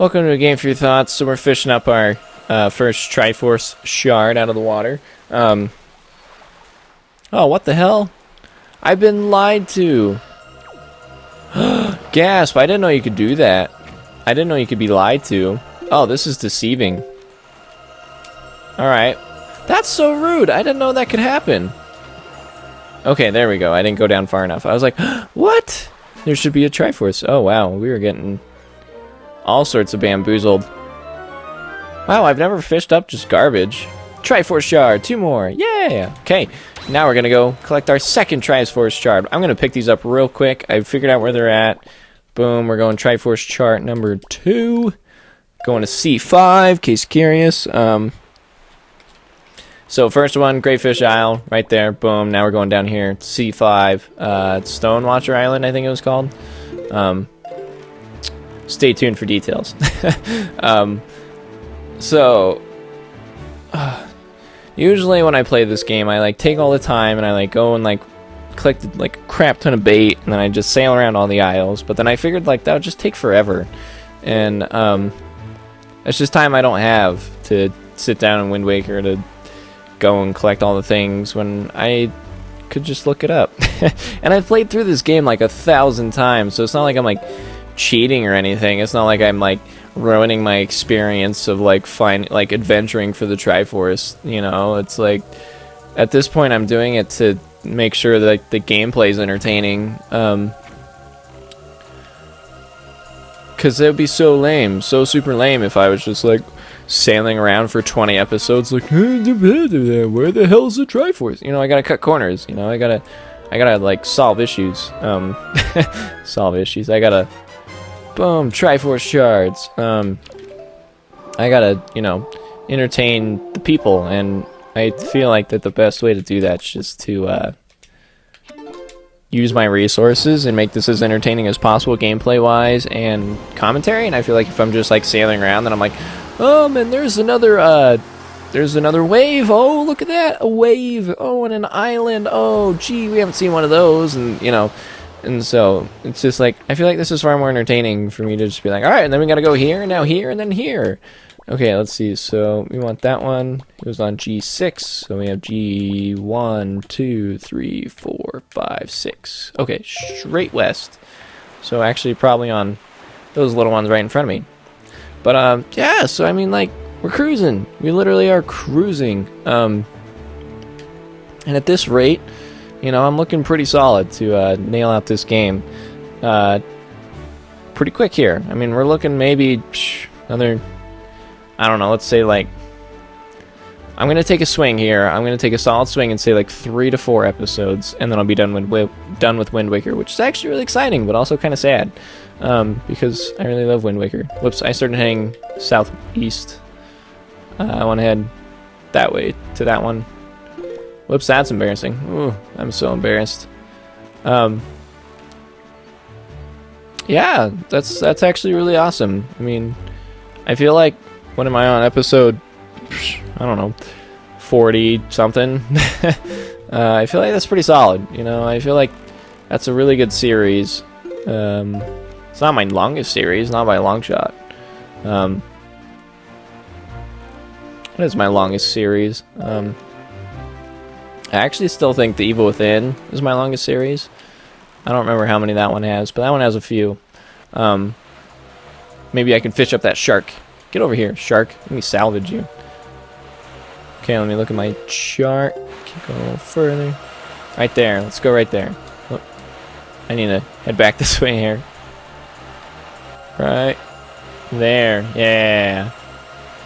Welcome to a game for your thoughts. So we're fishing up our first triforce shard out of the water. Oh, what the hell? I've been lied to. Gasp! I didn't know you could do that. I didn't know you could be lied to. Oh, this is deceiving. Alright. That's so rude. I didn't know that could happen. Okay, there we go. I didn't go down far enough. I was like, what? There should be a triforce. Oh, wow. We were getting all sorts of bamboozled. Wow, I've never fished up just garbage. Triforce shard. 2 more. Yeah. Okay. Now we're going to go collect our second Triforce shard. I'm going to pick these up real quick. I figured out where they're at. Boom. We're going Triforce chart number 2. Going to C5, in case curious. So first one, Greyfish Isle, right there. Boom. Now we're going down here. C5, Stonewatcher Island, I think it was called. Stay tuned for details. Usually when I play this game, I like take all the time and I like go and like collect like a crap ton of bait, and then I just sail around all the isles. But then I figured like that would just take forever, and it's just time I don't have to sit down in Wind Waker to go and collect all the things when I could just look it up. And I've played through this game like 1,000 times, so it's not like I'm like cheating or anything. It's not like I'm like ruining my experience of like adventuring for the Triforce. You know, it's like at this point I'm doing it to make sure that like, the gameplay is entertaining. Because it would be so lame, so super lame if I was just like sailing around for 20 episodes like, where the hell's the Triforce? You know, I gotta cut corners. You know, I gotta like solve issues. Solve issues. I gotta boom Triforce shards. I gotta, you know, entertain the people, and I feel like that the best way to do that is just to use my resources and make this as entertaining as possible gameplay wise and commentary. And I feel like if I'm just like sailing around, then I'm like, oh man, there's another wave. Oh, look at that, a wave. Oh, and an island. Oh gee, we haven't seen one of those. And you know, and so it's just like I feel like this is far more entertaining for me to just be like, all right, and then we gotta go here, and now here, and then here. Okay, let's see. So we want that one. It was on G6. So we have G1, 2, 3, 4, 5, 6. Okay, straight west. So actually probably on those little ones right in front of me. But yeah, so I mean like we're cruising. We literally are cruising. And at this rate, you know, I'm looking pretty solid to nail out this game pretty quick here. I mean, we're looking maybe another, I don't know, let's say like, I'm going to take a swing here. I'm going to take a solid swing and say like 3 to 4 episodes, and then I'll be done with Wind Waker, which is actually really exciting, but also kind of sad, because I really love Wind Waker. Whoops, I started heading southeast. I want to head that way to that one. Whoops, that's embarrassing. Ooh, I'm so embarrassed. Yeah, that's actually really awesome. I mean, I feel like, what am I on, episode, I don't know, 40 something? I feel like that's pretty solid, you know. I feel like that's a really good series. It's not my longest series, not by a long shot. What is my longest series? I actually still think The Evil Within is my longest series. I don't remember how many that one has, but that one has a few. Maybe I can fish up that shark. Get over here, shark. Let me salvage you. Okay, let me look at my chart. Keep going a little further. Right there. Let's go right there. Oh, I need to head back this way here. Right there. Yeah.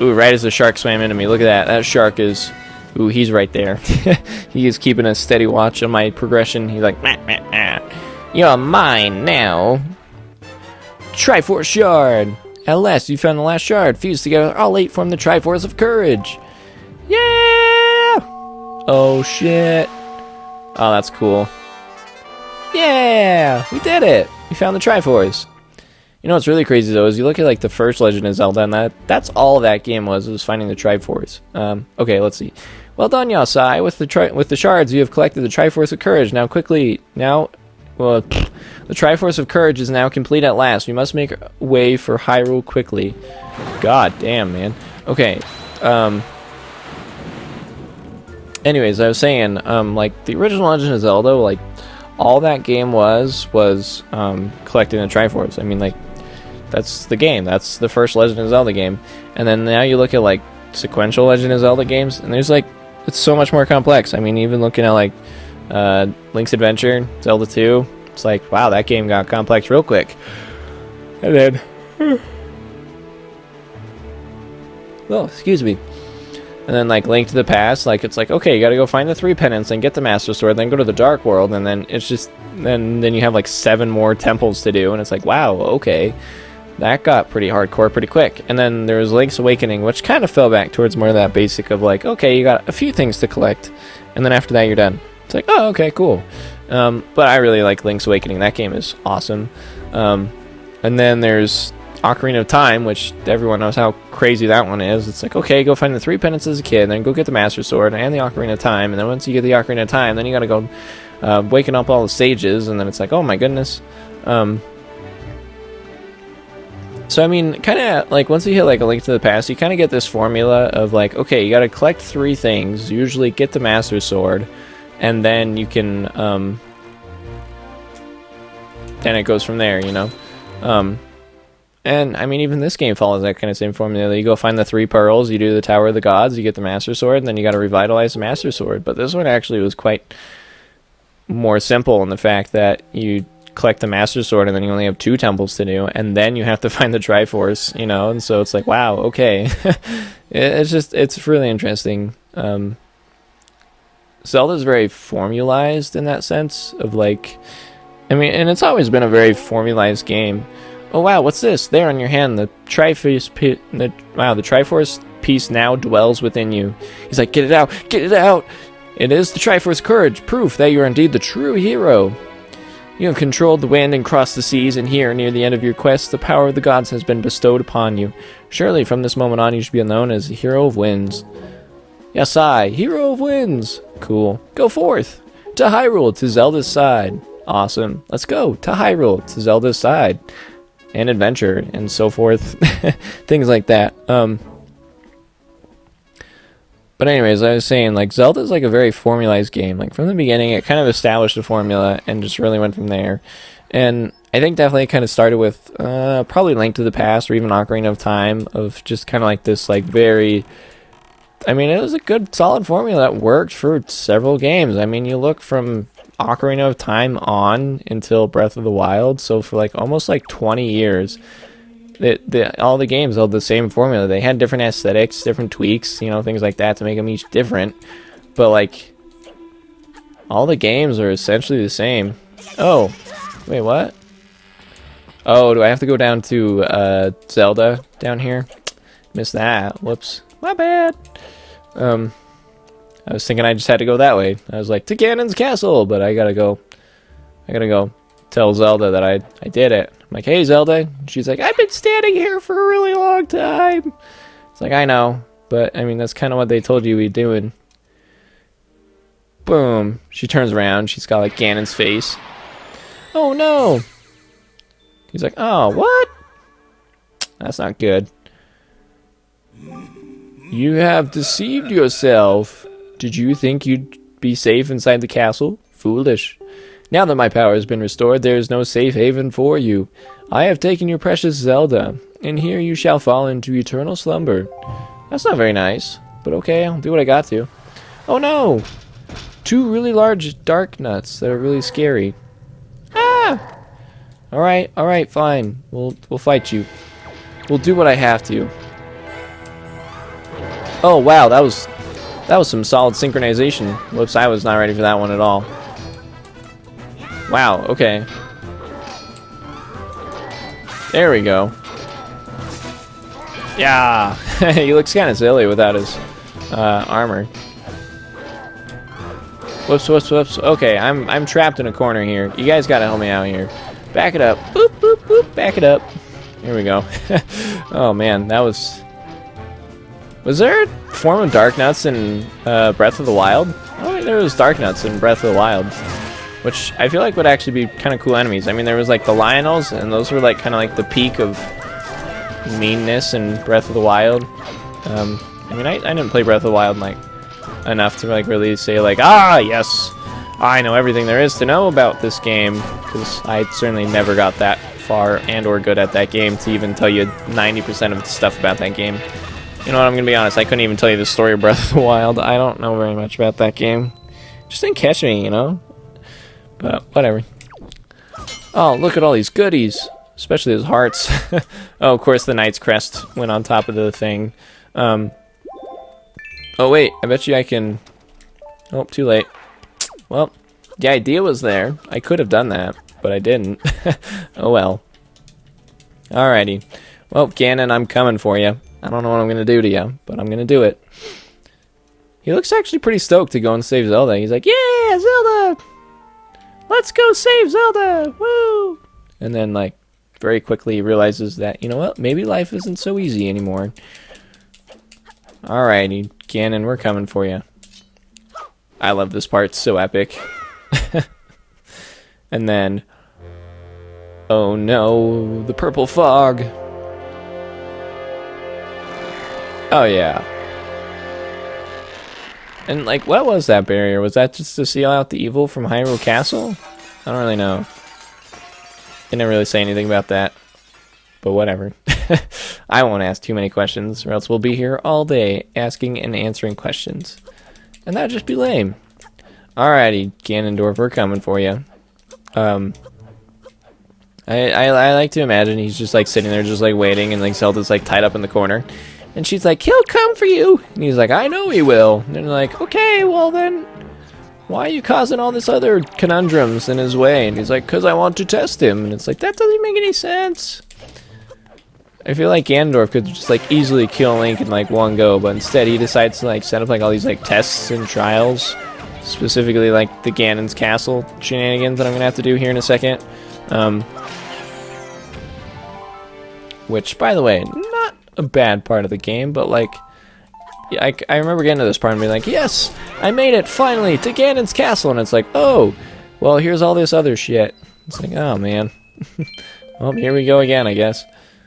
Ooh, right as the shark swam into me. Look at that. That shark is... Ooh, he's right there. He is keeping a steady watch on my progression. He's like, meh, meh, meh. You're mine now. Triforce shard. At last, you found the last shard. Fused together, all 8 form the Triforce of Courage. Yeah! Oh, shit. Oh, that's cool. Yeah! We did it! We found the Triforce. You know what's really crazy, though, is you look at, like, the first Legend of Zelda, and that's all that game was finding the Triforce. Okay, let's see. Well done, Yasai. With the shards, you have collected the Triforce of Courage. Now, Well, the Triforce of Courage is now complete at last. We must make way for Hyrule quickly. God damn, man. Okay. Anyways, I was saying, like, the original Legend of Zelda, like, all that game was collecting a Triforce. I mean, like, that's the game. That's the first Legend of Zelda game. And then now you look at, like, sequential Legend of Zelda games, and there's, like, it's so much more complex. I mean, even looking at, like, Link's Adventure, Zelda 2, it's like, wow, that game got complex real quick. And then... oh, excuse me. And then, like, Link to the Past, like, it's like, okay, you gotta go find the 3 penance and get the Master Sword, then go to the Dark World, and then it's just... then you have, like, 7 more temples to do, and it's like, wow, okay. That got pretty hardcore pretty quick. And then there was Link's Awakening, which kind of fell back towards more of that basic of, like, okay, you got a few things to collect, and then after that you're done. It's like, oh, okay, cool. But I really like Link's Awakening. That game is awesome. And then there's Ocarina of Time, which everyone knows how crazy that one is. It's like, okay, go find the 3 penances as a kid, then go get the Master Sword and the Ocarina of Time, and then once you get the Ocarina of Time, then you gotta go waking up all the stages, and then it's like, oh my goodness. So, I mean, kind of, like, once you hit, like, A Link to the Past, you kind of get this formula of, like, okay, you gotta collect 3 things, usually get the Master Sword, and then you can, then it goes from there, you know? And, I mean, even this game follows that kind of same formula. You go find the 3 pearls, you do the Tower of the Gods, you get the Master Sword, and then you gotta revitalize the Master Sword. But this one actually was quite more simple in the fact that you collect the Master Sword and then you only have 2 temples to do, and then you have to find the Triforce, you know, and so it's like, wow, okay. it's really interesting. Zelda's very formalized in that sense of, like, I mean, and it's always been a very formalized game. Oh wow, what's this? There on your hand, the Triforce piece now dwells within you. He's like, get it out, get it out! It is the Triforce Courage, proof that you are indeed the true hero. You have controlled the wind and crossed the seas, and here, near the end of your quest, the power of the gods has been bestowed upon you. Surely, from this moment on, you should be known as the Hero of Winds. Yes, I, Hero of Winds. Cool. Go forth to Hyrule, to Zelda's side. Awesome. Let's go to Hyrule, to Zelda's side. And adventure, and so forth. Things like that. But anyways, I was saying, like, Zelda's like a very formalized game. Like, from the beginning, it kind of established a formula and just really went from there. And I think definitely it kind of started with probably Link to the Past or even Ocarina of Time, of just kind of like this, like, very... I mean, it was a good, solid formula that worked for several games. I mean, you look from Ocarina of Time on until Breath of the Wild, so for, like, almost, like, 20 years... all the games held the same formula. They had different aesthetics, different tweaks, you know, things like that to make them each different. But, like, all the games are essentially the same. Oh, wait, what? Oh, do I have to go down to Zelda down here? Missed that. Whoops. My bad. I was thinking I just had to go that way. I was like, to Ganon's castle, but I gotta go tell Zelda that I did it. I'm like, hey, Zelda. She's like, I've been standing here for a really long time. It's like, I know, but I mean, that's kind of what they told you we'd doing. Boom. She turns around. She's got, like, Ganon's face. Oh, no. He's like, oh, what? That's not good. You have deceived yourself. Did you think you'd be safe inside the castle? Foolish. Now that my power has been restored, there is no safe haven for you. I have taken your precious Zelda, and here you shall fall into eternal slumber. That's not very nice, but okay, I'll do what I got to. Oh no! 2 really large dark nuts that are really scary. Ah! Alright, fine. We'll fight you. We'll do what I have to. Oh wow, that was some solid synchronization. Whoops, I was not ready for that one at all. Wow, okay. There we go. Yeah! He looks kind of silly without his armor. Whoops, whoops, whoops. Okay, I'm trapped in a corner here. You guys gotta help me out here. Back it up. Boop, boop, boop. Back it up. Here we go. Oh, man, that was... Was there a form of Dark Nuts in Breath of the Wild? Oh, wait, there was Dark Nuts in Breath of the Wild. which I feel like would actually be kind of cool enemies. I mean, there was like the Lionels, and those were like kind of like the peak of meanness in Breath of the Wild. I mean, I didn't play Breath of the Wild like enough to like really say like, ah, yes, I know everything there is to know about this game, because I certainly never got that far and or good at that game to even tell you 90% of the stuff about that game. You know what, I'm gonna be honest, I couldn't even tell you the story of Breath of the Wild. I don't know very much about that game. Just didn't catch me, you know? But whatever. Oh, look at all these goodies, especially those hearts. Oh, of course the Knight's Crest went on top of the thing. Oh wait, I bet you I can... Oh, too late. Well, the idea was there. I could have done that, but I didn't. Oh well. Alrighty. Well, Ganon, I'm coming for you. I don't know what I'm going to do to you, but I'm going to do it. He looks actually pretty stoked to go and save Zelda. He's like, yeah, Zelda! Let's go save Zelda! Woo! And then, like, very quickly he realizes that, you know what? Maybe life isn't so easy anymore. Alrighty, Ganon, we're coming for you. I love this part. It's so epic. And then... Oh no, the purple fog. Oh yeah. And like, what was that barrier? Was that just to seal out the evil from Hyrule Castle? I don't really know. Didn't really say anything about that. But whatever. I won't ask too many questions, or else we'll be here all day asking and answering questions. And that'd just be lame. Alrighty, Ganondorf, we're coming for you. I like to imagine he's just like sitting there just like waiting, and like Zelda's like tied up in the corner. And she's like, he'll come for you. And he's like, I know he will. And they're like, okay, well then, why are you causing all this other conundrums in his way? And he's like, because I want to test him. And it's like, that doesn't make any sense. I feel like Ganondorf could just like easily kill Link in like one go, but instead he decides to like set up like all these like tests and trials. Specifically like the Ganon's Castle shenanigans that I'm going to have to do here in a second. Which, by the way, not a bad part of the game, but like, yeah, I remember getting to this part and being like, yes, I made it finally to Ganon's Castle, and it's like, oh, well, here's all this other shit. It's like, oh man, well, here we go again, I guess.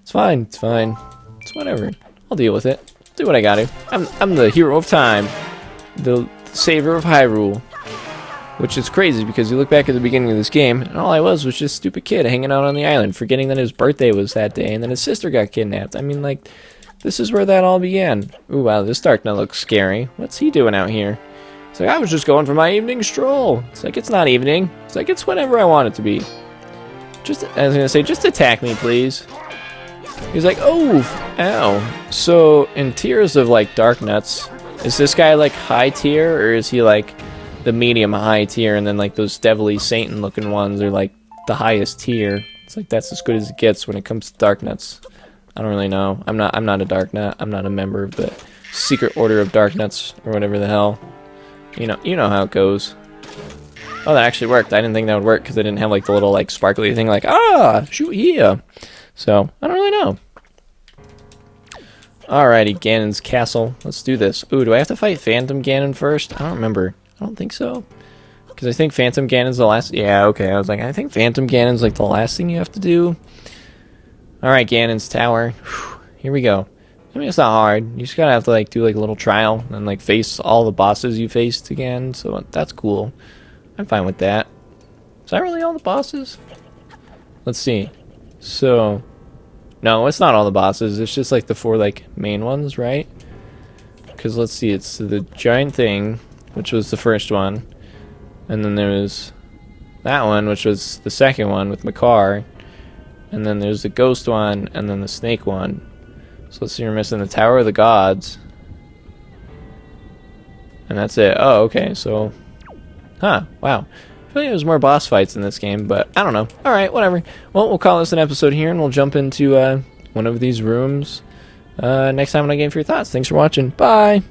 It's fine, it's fine, it's whatever. I'll deal with it. Do what I gotta. I'm the hero of time, the savior of Hyrule. Which is crazy because you look back at the beginning of this game, and all I was just a stupid kid hanging out on the island, forgetting that his birthday was that day, and then his sister got kidnapped. I mean, like, this is where that all began. Ooh, wow, this Darknut looks scary. What's he doing out here? It's like, I was just going for my evening stroll. It's like, it's not evening. It's like, it's whenever I want it to be. Just, I was gonna say, just attack me, please. He's like, oh, ow. So, in tiers of, like, Darknuts, is this guy, like, high tier, or is he, like, the medium high tier, and then like those devilly Satan looking ones are like the highest tier? It's like that's as good as it gets when it comes to Darknuts. I don't really know. I'm not a Darknut. I'm not a member of the Secret Order of Darknuts or whatever the hell. You know how it goes. Oh, that actually worked. I didn't think that would work because I didn't have like the little like sparkly thing like, ah, shoot here. So I don't really know. Alrighty, Ganon's Castle. Let's do this. Ooh, do I have to fight Phantom Ganon first? I don't remember. I don't think so. Because I think Phantom Ganon's the last... Yeah, okay. I was like, I think Phantom Ganon's like the last thing you have to do. Alright, Ganon's Tower. Whew, here we go. I mean, it's not hard. You just gotta have to like do like a little trial and like face all the bosses you faced again. So that's cool. I'm fine with that. Is that really all the bosses? Let's see. So... No, it's not all the bosses. It's just like the 4 like main ones, right? Because let's see. It's the giant thing, which was the first one, and then there was that one, which was the second one with Makar, and then there's the ghost one, and then the snake one. So let's see, you're missing the Tower of the Gods, and that's it. Oh, okay, so, huh, wow. I feel like there's more boss fights in this game, but I don't know. Alright, whatever. Well, we'll call this an episode here, and we'll jump into one of these rooms next time on A Game for Your Thoughts. Thanks for watching. Bye!